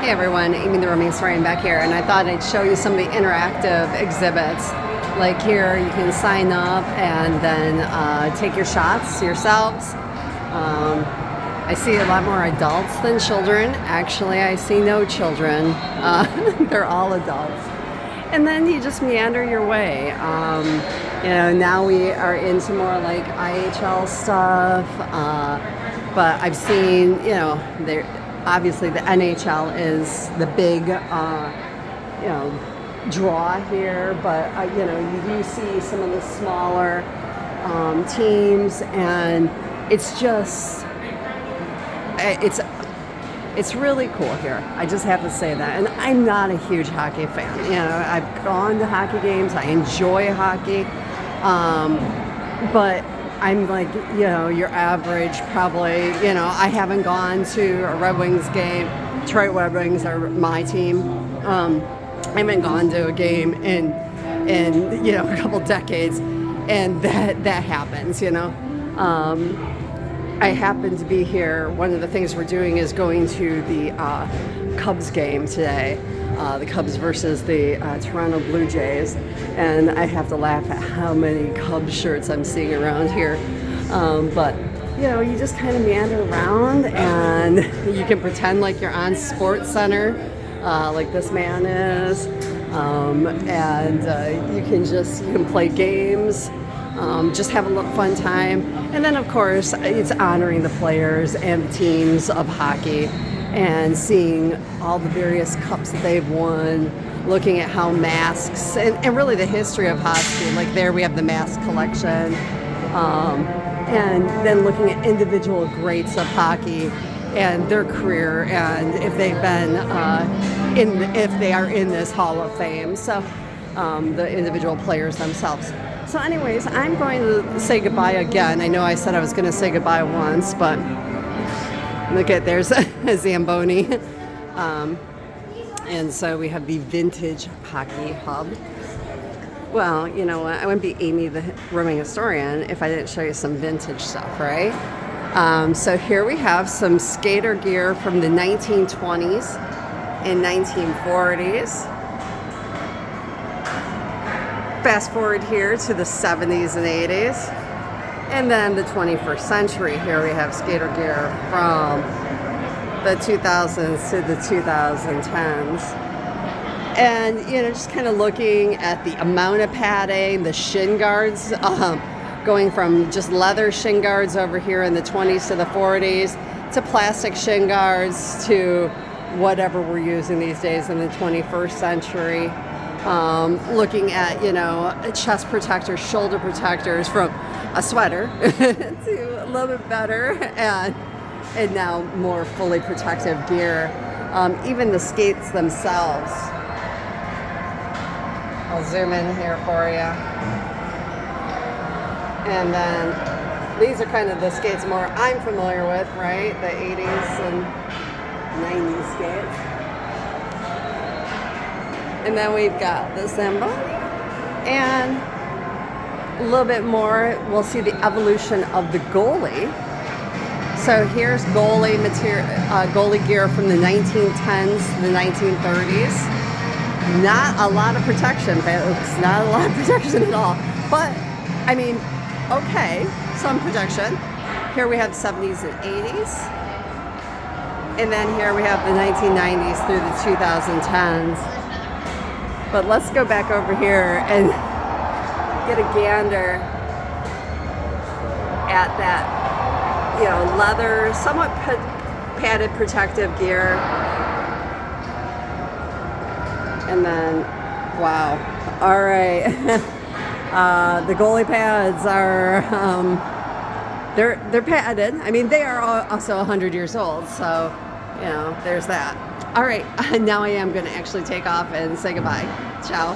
Hey everyone, Amy the Roaming Historian back here, and I thought I'd show you some of the interactive exhibits. Like here, you can sign up and then take your shots yourselves. I see a lot more adults than children. Actually, I see no children. They're all adults. And then you just meander your way. Now we are into more like IHL stuff, but I've seen, obviously the NHL is the big, draw here, but you do see some of the smaller teams, and it's just, it's really cool here. I just have to say that. And I'm not a huge hockey fan. I've gone to hockey games. I enjoy hockey, but I'm like, your average probably, I haven't gone to a Red Wings game. Detroit Red Wings are my team. I haven't gone to a game in a couple decades, and that happens, I happen to be here. One of the things we're doing is going to the Cubs game today. The Cubs versus the Toronto Blue Jays, and I have to laugh at how many Cubs shirts I'm seeing around here. But you just kind of meander around, and you can pretend like you're on Sports Center, like this man is, and you can play games. Just have a fun time, and then of course it's honoring the players and the teams of hockey, and seeing all the various cups that they've won, looking at how masks and really the history of hockey. Like there we have the mask collection, and then looking at individual greats of hockey and their career, and if they've been if they are in this Hall of Fame. So the individual players themselves. So anyways, I'm going to say goodbye again. I know I said I was going to say goodbye once, but look at, there's a Zamboni. And so we have the Vintage Hockey Hub. Well, you know what? I wouldn't be Amy the Roaming Historian if I didn't show you some vintage stuff, right? So here we have some skater gear from the 1920s and 1940s. Fast forward here to the 70s and 80s. And then the 21st century, here we have skater gear from the 2000s to the 2010s. And, just kind of looking at the amount of padding, the shin guards, going from just leather shin guards over here in the 20s to the 40s to plastic shin guards to whatever we're using these days in the 21st century. Looking at, chest protectors, shoulder protectors from a sweater to a little bit better, and now more fully protective gear. Even the skates themselves. I'll zoom in here for you. And then these are kind of the skates more I'm familiar with, right? The 80s and 90s skates. And then we've got the Zamboni, and a little bit more, we'll see the evolution of the goalie. So here's goalie gear from the 1910s to the 1930s. Not a lot of protection, folks. Not a lot of protection at all. But, okay, some protection. Here we have 70s and 80s. And then here we have the 1990s through the 2010s. But let's go back over here and get a gander at that, leather, somewhat padded protective gear. And then, wow. All right. The goalie pads are, they're padded. They are also 100 years old, so, there's that. All right, now I am going to actually take off and say goodbye. Ciao.